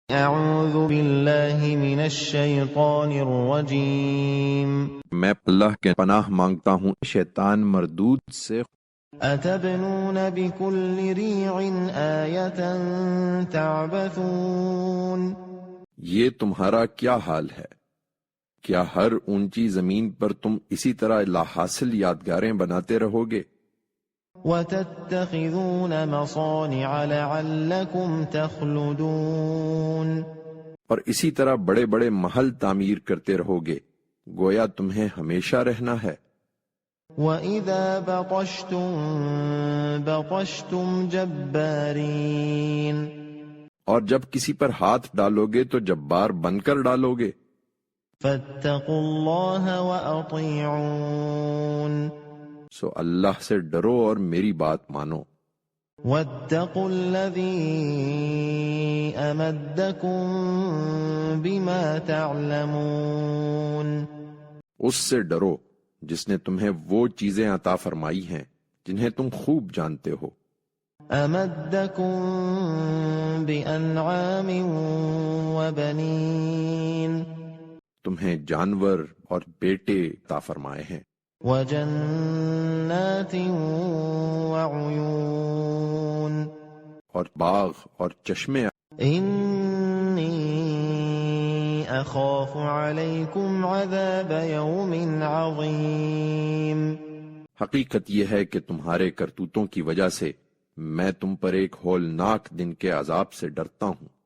اعوذ باللہ من الشیطان الرجیم میں اللہ کے پناہ مانگتا ہوں شیطان مردود سے۔ اتبنون بکل ریع آیۃ تعبثون، یہ تمہارا کیا حال ہے؟ کیا ہر اونچی زمین پر تم اسی طرح لا حاصل یادگاریں بناتے رہو گے؟ وتتخذون مصانع لعلکم تخلدون، اور اسی طرح بڑے بڑے محل تعمیر کرتے رہو گے گویا تمہیں ہمیشہ رہنا ہے۔ وَإِذَا بَطَشْتُم بَطَشْتُمْ جَبَّارِينَ، اور جب کسی پر ہاتھ ڈالو گے تو جبار بن کر ڈالو گے۔ فَاتَّقُوا اللَّهَ وَأَطِيعُونِ، سو اللہ سے ڈرو اور میری بات مانو۔ وَاتَّقُوا الَّذِي أَمَدَّكُم بِمَا تَعْلَمُونَ، اس سے ڈرو جس نے تمہیں وہ چیزیں عطا فرمائی ہیں جنہیں تم خوب جانتے ہو۔ أَمَدَّكُم بِأَنْعَامٍ وَبَنِينَ، تمہیں جانور اور بیٹے عطا فرمائے ہیں۔ وَجَنَّاتٍ وَعُيُونٍ، اور باغ اور چشمے۔ إِنِّي أَخَافُ عَلَيْكُمْ عَذَابَ يَوْمٍ عَظِيمٍ، حقیقت یہ ہے کہ تمہارے کرتوتوں کی وجہ سے میں تم پر ایک ہولناک دن کے عذاب سے ڈرتا ہوں۔